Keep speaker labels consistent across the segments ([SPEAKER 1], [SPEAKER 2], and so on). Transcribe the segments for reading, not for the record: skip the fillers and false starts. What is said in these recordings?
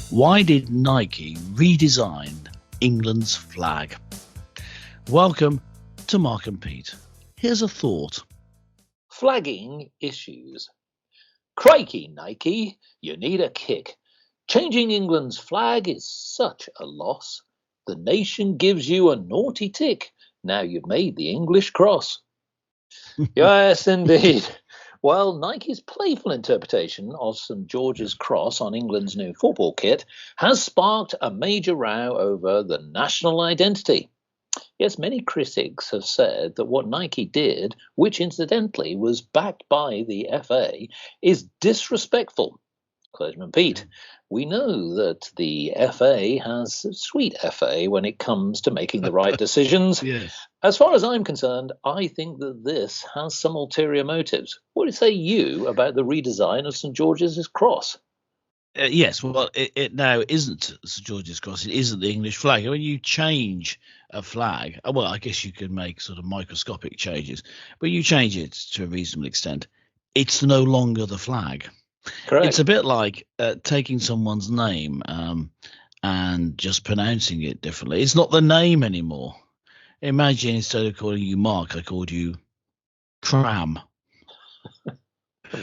[SPEAKER 1] Why did Nike redesign England's flag? Welcome to Mark and Pete. Here's a thought.
[SPEAKER 2] Flagging issues. Crikey, Nike, you need a kick. Changing England's flag is such a loss. The nation gives you a naughty tick. Now you've made the English cross. Yes, indeed. Well, Nike's playful interpretation of St George's Cross on England's new football kit has sparked a major row over the national identity. Yes, many critics have said that what Nike did, which incidentally was backed by the FA, is disrespectful. Clergyman Pete, we know that the FA has sweet FA when it comes to making the right decisions.
[SPEAKER 1] Yes.
[SPEAKER 2] As far as I'm concerned, I think that this has some ulterior motives. What do you say you about the redesign of St George's Cross?
[SPEAKER 1] Yes, well, it now isn't St George's Cross. It isn't the English flag. When you change a flag, well, I guess you could make sort of microscopic changes, but you change it to a reasonable extent. It's no longer the flag.
[SPEAKER 2] Correct.
[SPEAKER 1] It's a bit like taking someone's name and just pronouncing it differently. It's not the name anymore. Imagine instead of calling you Mark, I called you Cram.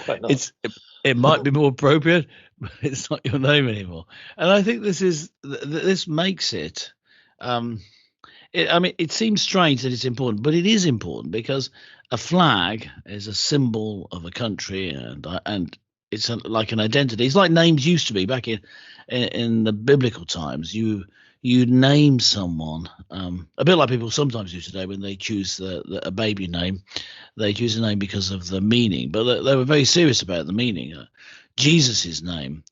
[SPEAKER 2] Why not?
[SPEAKER 1] It might be more appropriate, but it's not your name anymore. And I think this makes it. It seems strange that it's important, but it is important because a flag is a symbol of a country, and it's like an identity. It's like names used to be back in the biblical times. You name someone, a bit like people sometimes do today when they choose a baby name. They choose a name because of the meaning, but they were very serious about the meaning. Jesus's name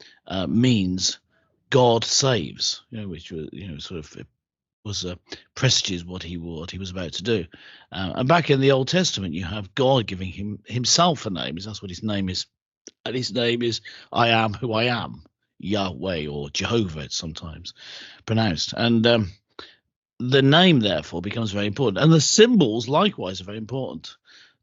[SPEAKER 1] means God saves, which was sort of was presages what he was about to do. And back in the Old Testament, you have God giving himself a name. That's what his name is, and his name is I am who I am. Yahweh or Jehovah, it's sometimes pronounced. And the name, therefore, becomes very important. And the symbols, likewise, are very important.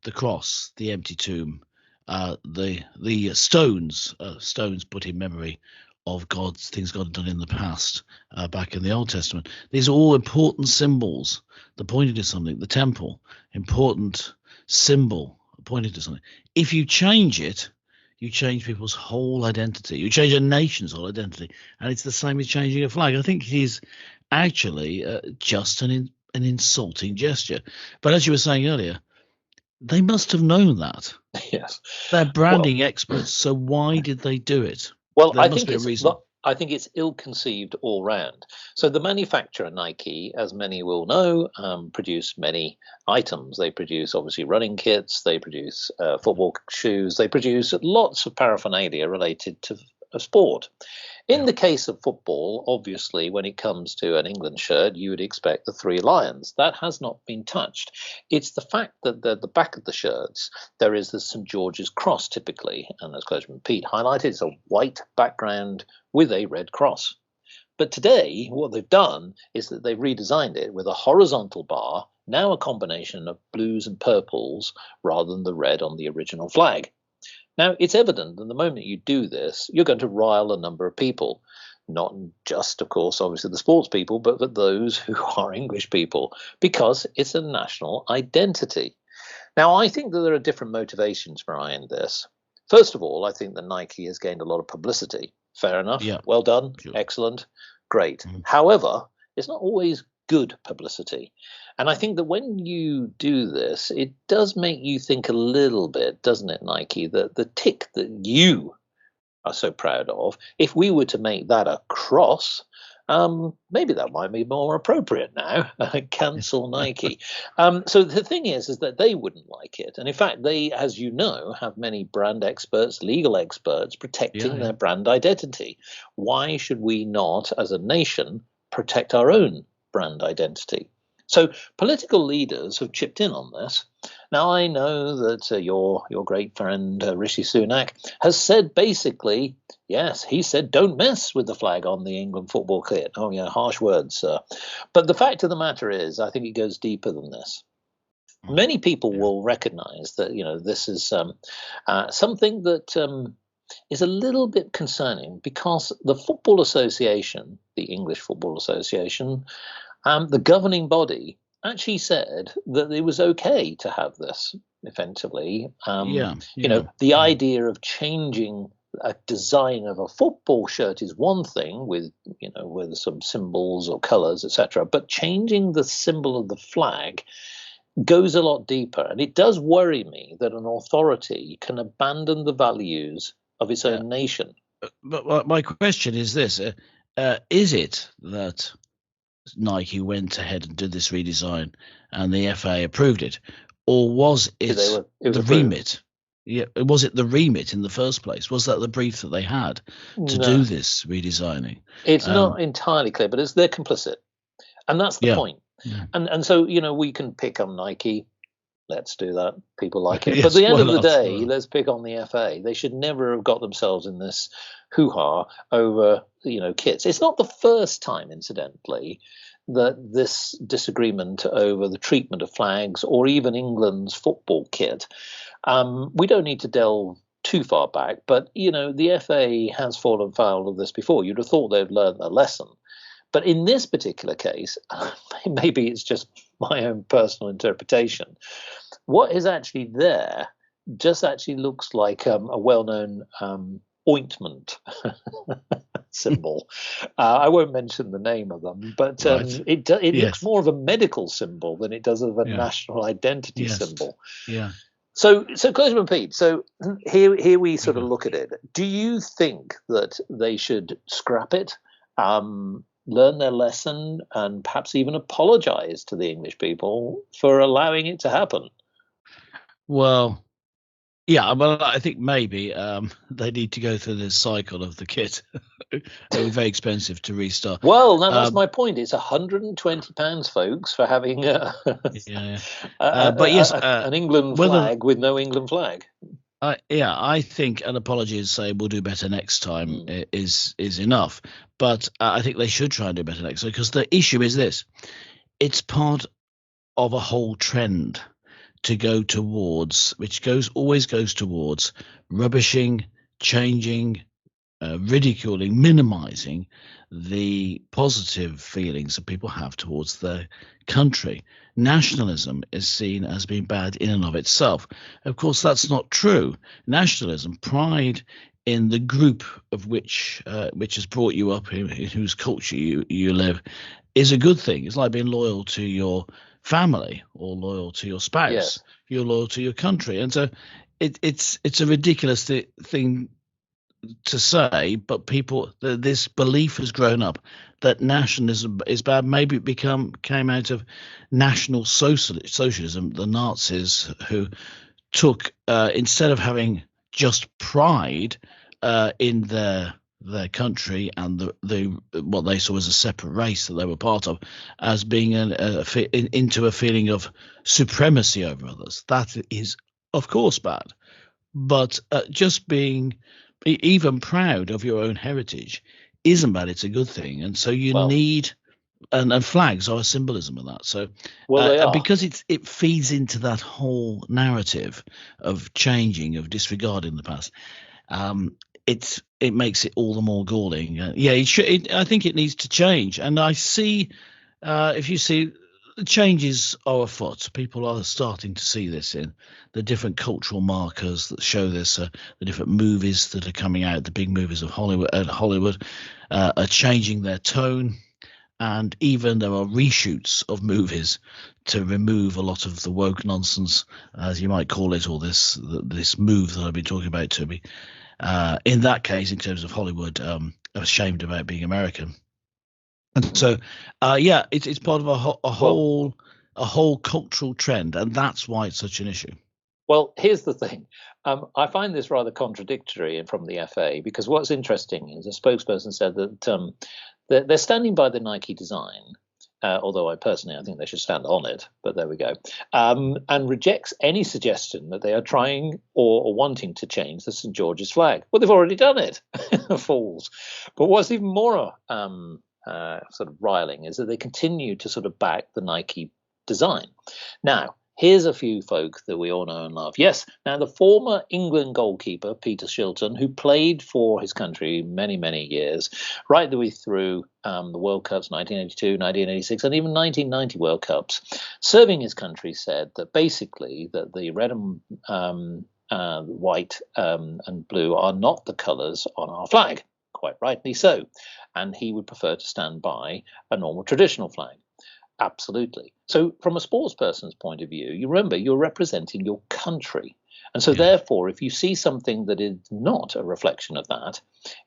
[SPEAKER 1] The cross, the empty tomb, the stones put in memory of things God had done in the past, back in the Old Testament. These are all important symbols that pointed to something. The temple, important symbol pointing to something. If you change it, you change people's whole identity. You change a nation's whole identity, and it's the same as changing a flag. I think it is actually just an insulting gesture. But as you were saying earlier, they must have known that.
[SPEAKER 2] Yes.
[SPEAKER 1] They're branding experts, so why did they do it?
[SPEAKER 2] Well,
[SPEAKER 1] There must be a reason.
[SPEAKER 2] I think it's ill-conceived all round. So the manufacturer Nike, as many will know, produce many items. They produce obviously running kits, they produce football shoes, they produce lots of paraphernalia related to sport. In the case of football, obviously, when it comes to an England shirt, you would expect the three lions. That has not been touched. It's the fact that the back of the shirts, there is the St George's Cross typically, and as Clergyman Pete highlighted, it's a white background with a red cross. But today, what they've done is that they've redesigned it with a horizontal bar, now a combination of blues and purples rather than the red on the original flag. Now, it's evident that the moment you do this, you're going to rile a number of people. Not just, of course, obviously the sports people, but for those who are English people, because it's a national identity. Now, I think that there are different motivations behind this. First of all, I think that Nike has gained a lot of publicity. Fair enough.
[SPEAKER 1] Yeah.
[SPEAKER 2] Well done.
[SPEAKER 1] Sure.
[SPEAKER 2] Excellent. Great.
[SPEAKER 1] Mhm.
[SPEAKER 2] However, it's not always good publicity. And I think that when you do this, it does make you think a little bit, doesn't it, Nike, that the tick that you are so proud of, if we were to make that a cross, maybe that might be more appropriate now. Cancel Nike. So the thing is that they wouldn't like it. And in fact, they, as you know, have many brand experts, legal experts protecting their brand identity. Why should we not, as a nation, protect our own brand identity? So political leaders have chipped in on this. Now, I know that your great friend Rishi Sunak has said basically, yes, he said, don't mess with the flag on the England football kit. Oh, yeah, harsh words, sir. But the fact of the matter is, I think it goes deeper than this. Many people will recognize that, this is something that is a little bit concerning because the Football Association, the English Football Association, the governing body, actually said that it was okay to have this effectively. The idea of changing a design of a football shirt is one thing with some symbols or colors, etc. But changing the symbol of the flag goes a lot deeper. And it does worry me that an authority can abandon the values of its own nation.
[SPEAKER 1] But my question is this. Is it that Nike went ahead and did this redesign and the FA approved it? Or was it the remit? Yeah, was it the remit in the first place? Was that the brief that they had to do this redesigning?
[SPEAKER 2] It's not entirely clear, but they're complicit. And that's the point. Yeah. And so, we can pick on Nike. Let's do that. People like it. Yes, but at the end of the day, let's pick on the FA. They should never have got themselves in this hoo-ha over, kits. It's not the first time, incidentally, that this disagreement over the treatment of flags or even England's football kit, we don't need to delve too far back, but, the FA has fallen foul of this before. You'd have thought they'd learned their lesson. But in this particular case, maybe it's just my own personal interpretation, what is actually there just actually looks like a well-known ointment symbol. I won't mention the name of them, but it looks more of a medical symbol than it does of a national identity symbol.
[SPEAKER 1] Yeah.
[SPEAKER 2] So Clergyman Pete, so here we sort of look at it. Do you think that they should scrap it, learn their lesson, and perhaps even apologize to the English people for allowing it to happen?
[SPEAKER 1] Well, yeah, well, I think maybe they need to go through this cycle of the kit. It was very expensive to restart.
[SPEAKER 2] Well, now that's my point. It's £120, folks, for having an England flag with no England flag.
[SPEAKER 1] I think an apology and say we'll do better next time is enough. But I think they should try and do better next time, because the issue is this: it's part of a whole trend to go towards, which always goes towards rubbishing, changing, ridiculing, minimizing the positive feelings that people have towards their country. Nationalism is seen as being bad in and of itself. Of course, that's not true. Nationalism, pride in the group of which has brought you up, in whose culture you live, is a good thing. It's like being loyal to your family or loyal to your spouse.
[SPEAKER 2] Yes.
[SPEAKER 1] You're loyal to your country. And so it's a ridiculous thing to say, but this belief has grown up that nationalism is bad. Maybe it came out of National Socialism, the Nazis, who took instead of having just pride in their country and the what they saw as a separate race that they were part of, as being into a feeling of supremacy over others. That is, of course, bad. But just being even proud of your own heritage isn't bad. It's a good thing. And so you need, and flags are a symbolism of that. So because it feeds into that whole narrative of changing, of disregarding the past, it makes it all the more galling. I think it needs to change. And I see, if you see, the changes are afoot. People are starting to see this in the different cultural markers that show this. The different movies that are coming out, the big movies of Hollywood are changing their tone. And even there are reshoots of movies to remove a lot of the woke nonsense, as you might call it, or this move that I've been talking about, to me. In that case, in terms of Hollywood, I'm ashamed about being American. And so, it's part of a whole cultural trend, and that's why it's such an issue.
[SPEAKER 2] Well, here's the thing. I find this rather contradictory from the FA, because what's interesting is a spokesperson said that they're standing by the Nike design, although I think they should stand on it, but there we go, and rejects any suggestion that they are trying or wanting to change the St. George's flag. Well, they've already done it, fools. But what's even more sort of riling is that they continue to sort of back the Nike design. Now, Here's a few folk that we all know and love. Yes, now the former England goalkeeper, Peter Shilton, who played for his country many, many years, right the way through the World Cups, 1982, 1986, and even 1990 World Cups, serving his country, said that basically that the red and white and blue are not the colours on our flag, quite rightly so, and he would prefer to stand by a normal traditional flag. Absolutely. So from a sports person's point of view, you remember you're representing your country. And so therefore, if you see something that is not a reflection of that,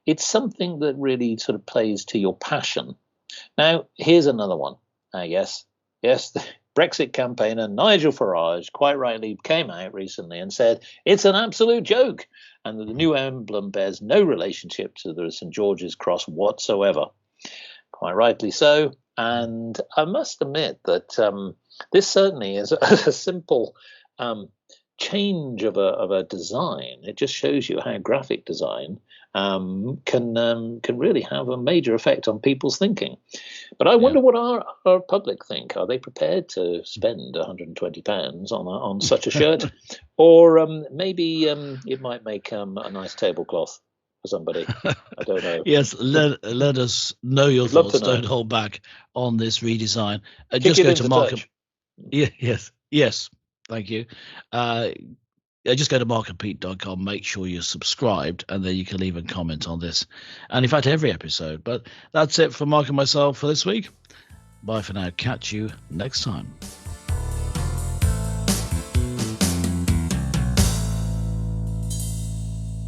[SPEAKER 2] it's something that really sort of plays to your passion. Now, here's another one. Yes, the Brexit campaigner Nigel Farage quite rightly came out recently and said it's an absolute joke and that the new emblem bears no relationship to the St. George's Cross whatsoever. Quite rightly so. And I must admit that this certainly is a simple change of a design. It just shows you how graphic design can really have a major effect on people's thinking. But I wonder what our public think. Are they prepared to spend £120 on such a shirt? Or maybe it might make a nice tablecloth for somebody. I don't know.
[SPEAKER 1] Yes, let us know your thoughts. Don't hold back on this redesign. Just go to Markham. Yes. Thank you. Just go to markandpete.com. Make sure you're subscribed, and then you can leave a comment on this. And in fact, every episode. But that's it for Mark and myself for this week. Bye for now. Catch you next time.